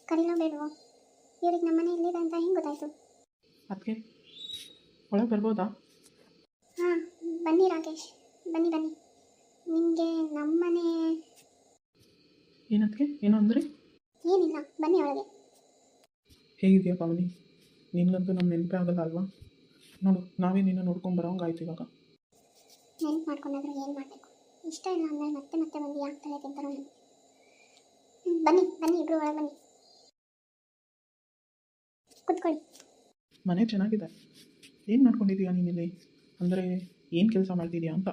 ಕರೀಲೋ ಬೇಡವೋ? ಇವ್ರಿಗೆ ನಮ್ಮ ಮನೆ ಎಲ್ಲಿದೆ ಅಂತ ಹೆಂಗೆ ಗೊತ್ತಾಯಿತು? ಅದಕ್ಕೆ ಒಳಗೆ ಬರ್ಬೋದಾ? ಹಾಂ, ಬನ್ನಿ ರಾಕೇಶ್, ಬನ್ನಿ ಬನ್ನಿ. ನಿಮಗೆ ನಮ್ಮನೆ ಏನದಕ್ಕೆ ಏನು ಅಂದ್ರಿ? ಏನಿಲ್ಲ, ಬನ್ನಿ ಒಳಗೆ. ಹೇಗಿದೆಯಾ ಪಾವನಿ? ನಿನಗಂತೂ ನಮ್ಮ ನೆನಪೇ ಆಗಲ್ಲ ಅಲ್ವಾ? ನೋಡು, ನಾವೇ ನಿನ್ನ ನೋಡ್ಕೊಂಡು ಬರೋಂಗಾಯ್ತು ಇವಾಗ. ನೆನ್ಪು ಮಾಡ್ಕೊಂಡಾದ್ರೂ ಏನು ಮಾಡಬೇಕು? ಇಷ್ಟ ಇಲ್ಲ ಅಂದರೆ ಮತ್ತೆ ಮತ್ತೆ ಬಂದು ಯಾಕೆ ತಲೆ ತಿಂತಾರೋ ಏನು? ಬನ್ನಿ ಬನ್ನಿ, ಇಬ್ಬರು ಒಳಗೆ ಬನ್ನಿ, ಕುತ್ಕೊಳ್ಳಿ. ಮನೆ ಚೆನ್ನಾಗಿದೆ. ಏನು ಮಾಡ್ಕೊಂಡಿದ್ದೀಯಾ ನೀನಿಲ್ಲಿ? ಅಂದರೆ ಏನು ಕೆಲಸ ಮಾಡ್ತಿದ್ಯಾ ಅಂತ?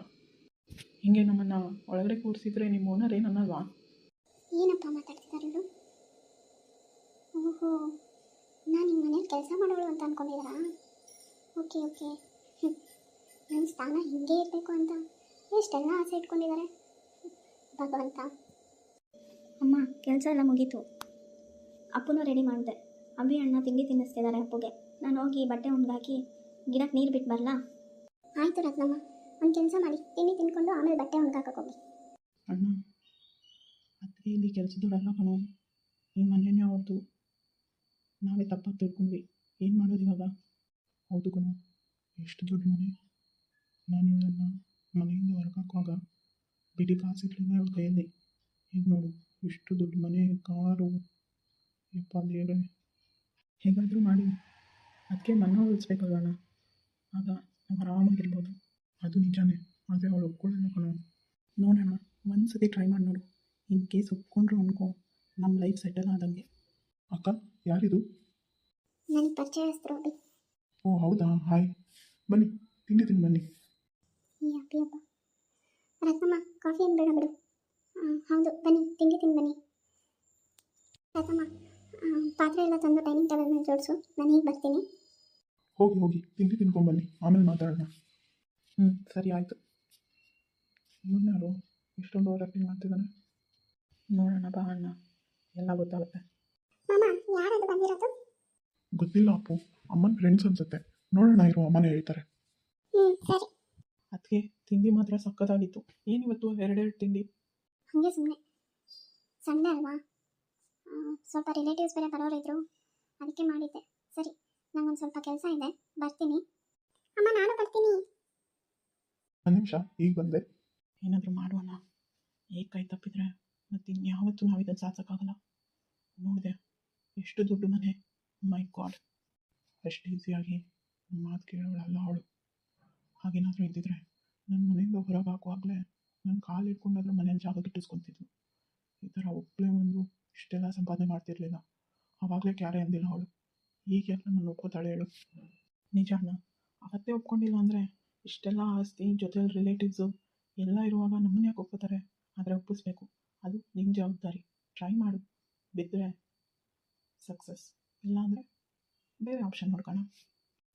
ಹೀಗೆ ನಮ್ಮನ್ನು ಒಳಗಡೆ ಕೂರಿಸಿದ್ರೆ ನಿಮ್ಮ ಓನರ್ ಏನು ಅನ್ನಲ್ವಾ? ಏನಪ್ಪ ಮಾತಾಡ್ತಿದ್ದಾರೆ ಇವರು? ಓಹೋ, ನಾನು ನಿಮ್ಮ ಮನೇಲಿ ಕೆಲಸ ಮಾಡೋಳು ಅಂತ ಅಂದ್ಕೊಂಡಿದ್ದೀರಾ? Okay okay. ನನ್ನ ಸ್ಥಾನ ಹಿಂಗೆ ಇರಬೇಕು ಅಂತ ಎಷ್ಟೆಲ್ಲ ಆಸೆ ಇಟ್ಕೊಂಡಿದ್ದಾರೆ ಭಗವಂತ. ಅಮ್ಮ, ಕೆಲಸ ಎಲ್ಲ ಮುಗೀತು. ಅಪ್ಪನೂ ರೆಡಿ ಮಾಡಿದೆ. ಅಭಿ ಅಣ್ಣ ತಿಂಡಿ ತಿನ್ನಿಸ್ತಿದ್ದಾರೆ ಅಪ್ಪುಗೆ. ನಾನು ಹೋಗಿ ಬಟ್ಟೆ ಒಣಗಾಕಿ ಗಿಡಕ್ಕೆ ನೀರು ಬಿಟ್ಟು ಬರಲಾ? ಆಯಿತು ರತ್ನಮ್ಮ, ಒಂದು ಕೆಲಸ ಮಾಡಿ, ತಿಂಡಿ ತಿನ್ಕೊಂಡು ಆಮೇಲೆ ಬಟ್ಟೆ ಒಣಗಾಕಕ್ಕೆ ಹೋಗಿ. ಅಣ್ಣ, ಅದಕ್ಕೆ ಇಲ್ಲಿ ಕೆಲಸದವರೆಲ್ಲ ಕಣೋ, ಈ ಮನೆಯೇ ಅವ್ರದ್ದು. ನಾವೇ ತಪ್ಪಾಗಿ ತಿಳ್ಕೊಂಡ್ವಿ. ಏನು ಮಾಡೋದು ಇವಾಗ? ಹೌದು ಕಣೋ, ಎಷ್ಟು ದೊಡ್ಡ ಮನೆ. ನಾನು ಇವಳನ್ನು ಮನೆಯಿಂದ ಹೊರಗೆ ಹಾಕುವಾಗ ಬಿಡಿ ಕಾಸಿರಲಿಲ್ಲ ಇವಳ ಕೈಯಲ್ಲಿ. ಈಗ ನೋಡು, ಇಷ್ಟು ದೊಡ್ಡ ಮನೆ, ಕಾರು, ಯಪ್ಪ ದೇವ್ರೆ. ಹೇಗಾದರೂ ಮಾಡಿ ಅದಕ್ಕೆ ಮನ ಉಳಿಸ್ಬೇಕಲ್ವಣ್ಣ, ಆಗ ನಾವು ಆರಾಮಾಗಿರ್ಬೋದು. ಅದು ನಿಜಾನೇ, ಆದರೆ ಅವಳು ಒಪ್ಕೊಳ್ಳೋಣ ಕಣೋ. ನೋಡೋಣ, ಒಂದು ಸತಿ ಟ್ರೈ ಮಾಡಿ ನೋಡು. ಇನ್ ಕೇಸ್ ಒಪ್ಕೊಂಡ್ರು ಅನ್ಕೋ, ನಮ್ಮ ಲೈಫ್ ಸೆಟಲ್ ಆದಂಗೆ. ಅಕ್ಕ, ಯಾರಿದು? ನನಗೆ ಪರಿಚಯಸ್ತರು ಅಭಿ. ಓ ಹೌದಾ, ಹಾಯ್. ಬನ್ನಿ, ತಿಂಡಿ ತಿಂದು ಬನ್ನಿ. ಈ ಅಭಿ ಅಪ್ಪ. ರತ್ನಮ್ಮ, ಕಾಫಿ ಏನು ಬೇಡ ಬಿಡು. ಹೌದು, ಬನ್ನಿ ತಿಂಡಿ ತಿಂದು ಬನ್ನಿ. ರತ್ನಮ್ಮ, ಪಾತ್ರೆ ಎಲ್ಲ ತಂದು ಡೈನಿಂಗ್ ಟೇಬಲ್ ಮೇಲೆ ಜೋಡಿಸು, ನಾನು ಈಗ ಬರ್ತೀನಿ. ಹೋಗಿ ಹೋಗಿ ತಿಂಡಿ ತಿನ್ಕೊಂಡ್ಬನ್ನಿ, ಆಮೇಲೆ ಮಾತಾಡೋಣ. ಸರಿ ಆಯಿತು. ಯಾರು ಇಷ್ಟೊಂದು ಓವರ್ ಆ್ಯಕ್ಟಿಂಗ್ ಮಾಡ್ತಿದ್ದಾನೆ? ನೋಡೋಣ ಬಾ ಅಣ್ಣ, ಎಲ್ಲ ಗೊತ್ತಾಗುತ್ತೆ. ಮಾಮ, ಯಾರದು ಬಂದಿರೋದು? ಗೊತ್ತಿಲ್ಲ ಅಪ್ಪು, ಅಮ್ಮನ ಫ್ರೆಂಡ್ಸ್ ಅನ್ಸುತ್ತೆ. ನೋಡೋಣ ಇರೋ, ಅಮ್ಮನೇ ಹೇಳ್ತಾರೆ. ಸರಿ. ಅದಕ್ಕೆ ತಿಂಡಿ ಮಾತ್ರ ಸಕ್ಕತ್ತಾಗಿತ್ತು. ಏನಿವತ್ತು ಎರಡೆರಡು ತಿಂಡಿ? ಹಾಗೆ ಸುಮ್ಮನೆ ಸಂಡೇ ಅಲ್ವಾ, ಸ್ವಲ್ಪ ರಿಲೇಟಿವ್ಸ್ ಬೇರೆ ಬರೋರಿದ್ರು, ಅದಕ್ಕೆ ಮಾಡಿದ್ದೆ. ಸರಿ, ನಂಗೊಂದು ಸ್ವಲ್ಪ ಕೆಲಸ ಇದೆ, ಬರ್ತೀನಿ. ಅಮ್ಮ, ನಾನು ಬರ್ತೀನಿ. ಒಂದು ನಿಮಿಷ, ಈಗ ಬಂದೆ. ಏನಾದರೂ ಮಾಡುವಣ. ಈಗ ಕೈ ತಪ್ಪಿದ್ರೆ ಮತ್ತು ಇನ್ಯಾವತ್ತೂ ನಾವು ಇದನ್ನು ಸಾಧಿಸೋಕ್ಕಾಗಲ್ಲ. ನೋಡಿದೆ, ಎಷ್ಟು ದೊಡ್ಡ ಮನೆ. ಮೈ ಗಾಡ್, ಅಷ್ಟು ಈಸಿಯಾಗಿ ಮಾತು ಕೇಳೋಳಲ್ಲ ಅವಳು. ಹಾಗೇನಾದರೂ ಇದ್ದಿದ್ರೆ ನನ್ನ ಮನೆಯಿಂದ ಹೊರಗೆ ಹಾಕುವಾಗಲೇ ನನ್ನ ಕಾಲು ಇಟ್ಕೊಂಡಾದ್ರೂ ಮನೇಲಿ ಜಾಗ ಗಿಟ್ಟಿಸ್ಕೊತಿದ್ಲು. ಈ ಥರ ಒಬ್ಬಳೇ ಒಂದು ಇಷ್ಟೆಲ್ಲ ಸಂಪಾದನೆ ಮಾಡ್ತಿರ್ಲಿಲ್ಲ. ಆವಾಗಲೇ ಕ್ಯಾರೆ ಅಂದಿಲ್ಲ ಅವಳು. ಈಗ ಯಾಕೆ ನಮ್ಮನ್ನು ಒಪ್ಕೋತಾಳೆ ಹೇಳು? ನಿಜಾನ, ಅವತ್ತೇ ಒಪ್ಕೊಂಡಿಲ್ಲ ಅಂದರೆ ಇಷ್ಟೆಲ್ಲ ಆಸ್ತಿ ಜೊತೆಲಿ ರಿಲೇಟಿವ್ಸು ಎಲ್ಲ ಇರುವಾಗ ನಮ್ಮನ್ನ ಯಾಕೆ ಒಪ್ಕೋತಾರೆ? ಆದರೆ ಒಪ್ಪಿಸ್ಬೇಕು, ಅದು ನಿಮ್ಮ ಜವಾಬ್ದಾರಿ. ಟ್ರೈ ಮಾಡು, ಬಿದ್ದರೆ ಸಕ್ಸಸ್, ಇಲ್ಲ ಅಂದರೆ ಬೇರೆ ಆಪ್ಷನ್ ನೋಡ್ಕೋಣ.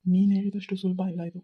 ನೀನು ಹೇಳಿದಷ್ಟು ಸುಲಭ ಇಲ್ಲ ಇದು.